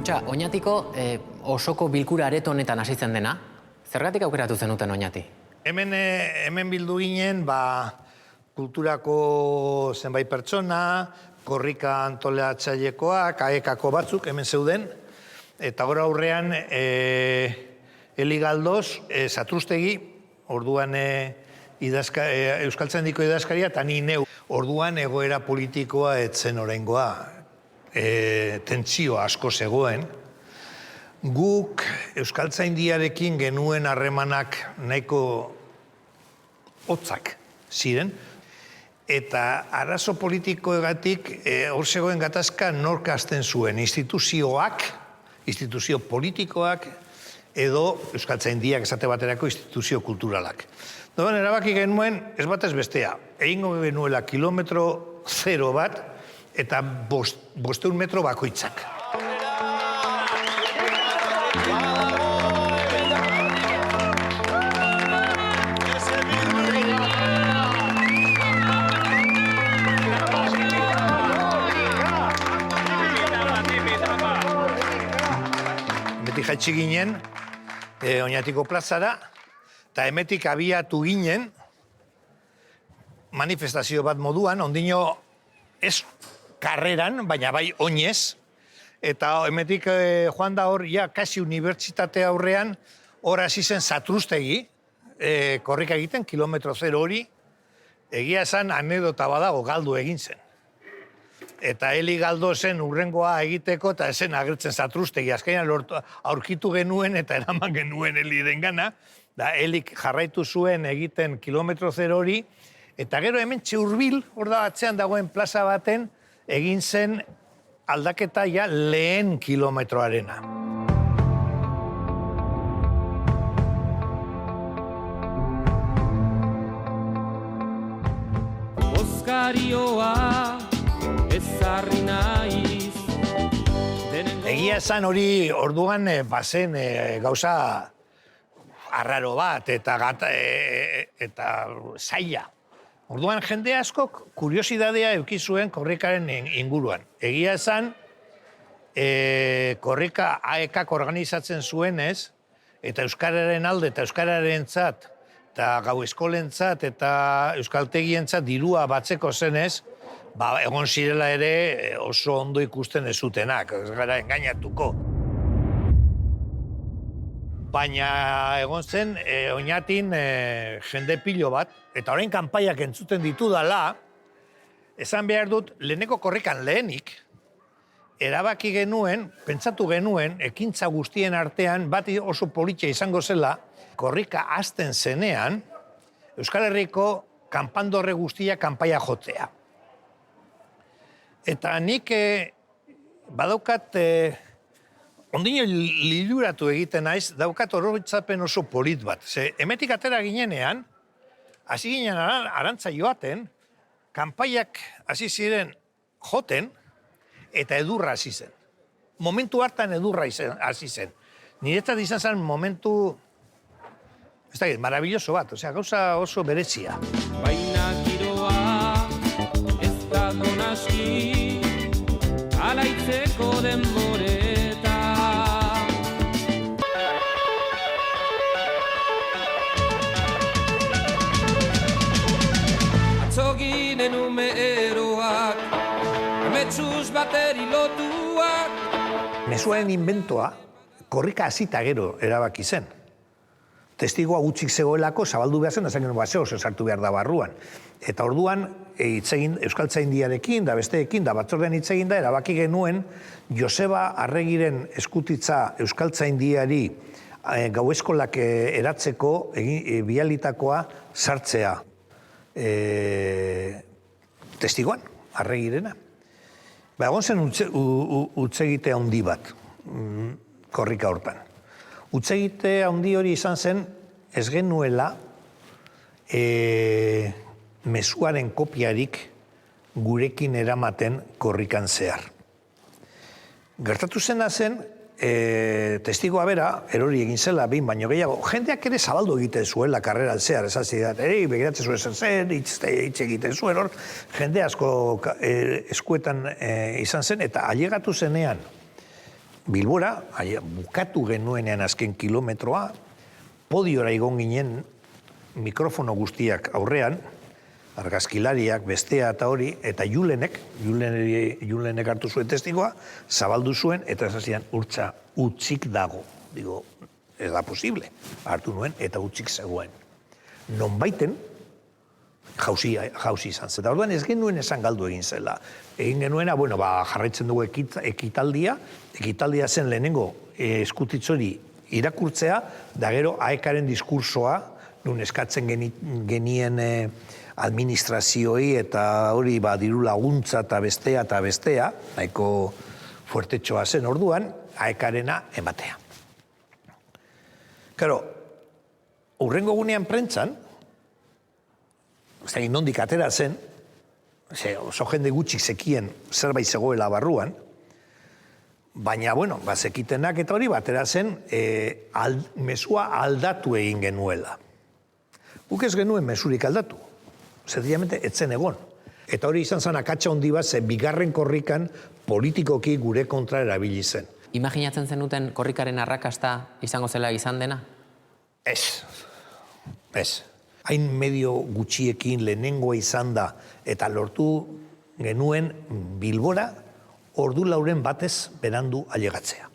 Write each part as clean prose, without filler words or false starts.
Kutxa, Oñatiko osoko bilkura areto honetan hasitzen dena, zergatik aukeratu zenuten Oñati? Hemen bildu ginen, kulturako zenbait pertsona, korrika antolatzailekoak, AEK-ako batzuk hemen zeuden, eta gora aurrean Eli Galdos, Satrustegi, orduan Euskaltzaindiko idazkaria, eta ni neu. Orduan egoera politikoa etzen oraingoa, tentsio asko zegoen. Guk Euskaltzaindiarekin genuen harremanak nahiko hotzak ziren, eta arazo politikoegatik hor zegoen gatazka nork hasten zuen, instituzio politikoak, edo Euskaltzaindiak esate baterako instituzio kulturalak. Doan, erabaki genuen, ez batez bestea, egingo genuela kilometro 0 bat, eta 500 metro bakoitzak. Beti jaitsi ginen, Oñatiko plazara, eta hemetik abiatu ginen manifestazio bat moduan, ondino ez karreran, baina bai oinez, eta hemetik joan da hor, kasi unibertsitate aurrean, hor hasi zen Satrustegi, korrika egiten, kilometro 0 hori, egia esan anedota badago galdu egin zen. Eta Eli Galdosen urrengoa egiteko, eta esen agertzen Satrustegi, azkenean aurkitu genuen eta eraman genuen Eli dengana, da Elik jarraitu zuen egiten kilometro 0 hori, eta gero hemen hurbil, hor da atzean dagoen plaza baten, egin zen aldaketa lehen kilometroarena. Oskarioa ezarri naiz. Egia esan hori orduan bazen gauza arraro bat eta zaila. Orduan jende askok kuriosidadea eduki zuen korrikaren inguruan. Egia esan, korrika AEK-ak organizatzen zuenez, eta euskararen alde eta euskararentzat, eta gau eskolentzat eta euskaltegientzat dirua batzeko zenez, egon zirela ere oso ondo ikusten ez zutenak, ez gara engainatuko. Baina egon zen Oñatin jende pilo bat, eta orain kanpaiak entzuten ditudala, esan behar dut, leheneko korrikan lehenik, erabaki genuen, pentsatu genuen, ekintza guztien artean, bat oso politxe izango zela, korrika hasten zenean, Euskal Herriko kanpandorre guztia kanpaia jotzea. Eta nik badaukat, ondino liluratu egiten naiz, daukat oroitzapen oso polit bat. Hemetik atera ginenean, hasi ginen arantza joaten, kanpaiak hasi ziren joten, eta edurra hasi zen. Momentu hartan edurra hasi zen. Niretzat izan zen momentu, ez da, maravilloso bat, gauza oso berezia. Baina giroa ez dago naski, alaitzeko denboreta. Atzoginen ume eroak, ametsuz bateri lotuak. Mezuaren inventoa, korrika hasita gero erabaki zen. Testigoa gutxik zegoelako, zabaldu behar zen, da zen oso sartu behar da barruan. Eta orduan, Euskaltzaindiarekin, da besteekin, da batzordean hitzegin da, erabaki genuen Joseba Arregiren eskutitza Euskaltzaindiari gau eskolak eratzeko bialitakoa sartzea testigoan, Arregirena. Egon zen utzegite handi bat, korrika hortan. Utzegite handi hori izan zen, ez genuela mezuaren kopiarik gurekin eramaten korrikan zehar. Gertatu zena zen, testigoa bera, erori egin zela, baino gehiago, jendeak ere zabaldu egiten zuela karreran zehar, esazi da, begiratzen zuen zen, hitz egiten zuen hor, jende asko eskuetan izan zen, eta ailegatu zenean, Bilbora, bukatu genuenean azken kilometroa, podiora igon ginen mikrofono guztiak aurrean, argazkilariak, bestea eta hori, eta Julenek hartu zuen testigoa, zabaldu zuen, eta esazian urtza utzik dago. Digo, ez da posible. Hartu nuen, eta utzik zegoen. Nonbaiten, jauzi izan zen. Eta orduan ez genuen esan galdu egin zela. Egin genuena, jarraitzen dugu ekitaldia zen lehenengo eskutitzori irakurtzea, da gero AEK-aren diskursoa, nun eskatzen genien administrazioi eta hori diru laguntza eta bestea, nahiko fuertetxoa zen orduan, AEK-arena ematea. Karo, hurrengo gunean prentzan, ez da nondik atera zen, oso jende gutxik zekien zerbait zegoela barruan, baina, zekitenak eta hori batera zen, mesua aldatu egin genuela. Guk ez genuen mesurik aldatu, sencillamente etzen egon. Eta hori izan zen akatsa handi bat, bigarren korrikan politikoki gure kontra erabili zen. Imaginatzen zenuten korrikaren arrakasta izango zela izan dena? Ez. Hain medio gutxiekin lehenengoa izan da, eta lortu genuen Bilbora ordu lauren batez berandu ailegatzea.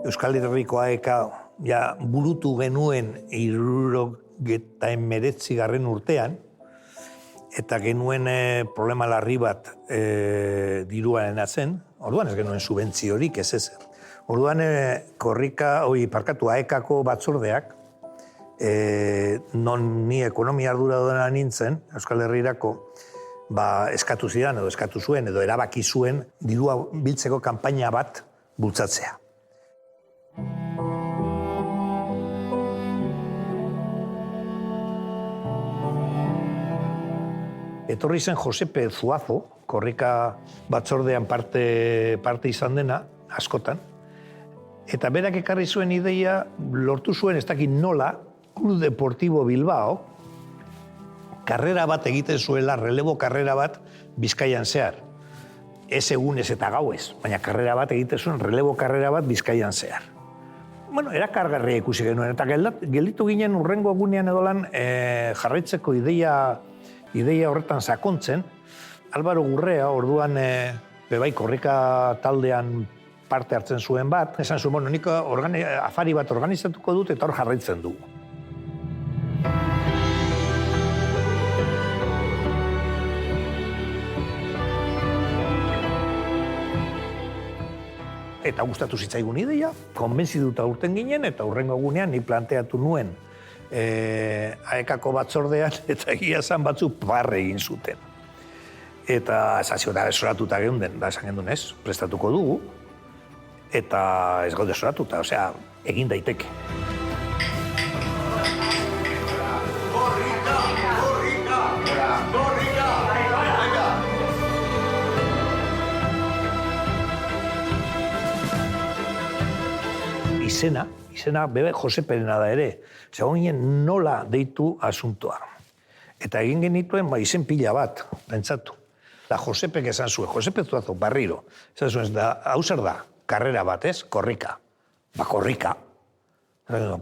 Euskal Herriko AEK burutu genuen 1979 urtean, eta genuen problema larri bat diruaren zen, orduan ez genuen subentziorik ez ezer. Orduan AEK-ko batzordeak, non ni ekonomia arduraduna nintzen, Euskal Herrirako, eskatu zidan edo eskatu zuen edo erabaki zuen dirua biltzeko kanpaina bat bultzatzea. Etorri zen Josepe Zuazo, korrika batzordean parte izan dena, askotan, eta berak ekarri zuen ideia, lortu zuen ez dakit nola, Club Deportivo Bilbao, karrera bat egiten zuela, relebo karrera bat Bizkaian zehar. Ez egunez eta gauez, baina karrera bat egiten zuen, relebo karrera bat Bizkaian zehar. Erakargarria ikusi genuen, eta gelditu ginen urrengo egunean edolan jarraitzeko ideia horretan sakontzen. Álvaro Gurrea, orduan bebai korrika taldean parte hartzen zuen bat, esan zuen, nik afari bat organizatuko dut eta hor jarraitzen dugu. Eta gustatu zitzaigun ideia, konbentzituta urten ginen, eta hurrengo egunean ni planteatu nuen AEK-ko batzordean, eta egia zan batzu parre egin zuten. Eta esazio da desoratuta geunden, da esan gendun ez, prestatuko dugu, eta ez gaude desoratuta, osea, egin daiteke. Izena bebe Joseperena da ere. Zegoen ginen nola deitu asuntoa. Eta egin genituen izen pila bat, pentsatu. Da Josepek esan zuen, Josepe Zuazo, Barriro. Esan zuen, hau zer da, karrera bat ez, korrika. Korrika.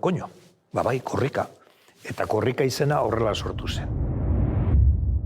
Koño, bai, korrika. Eta korrika izena horrela sortu zen.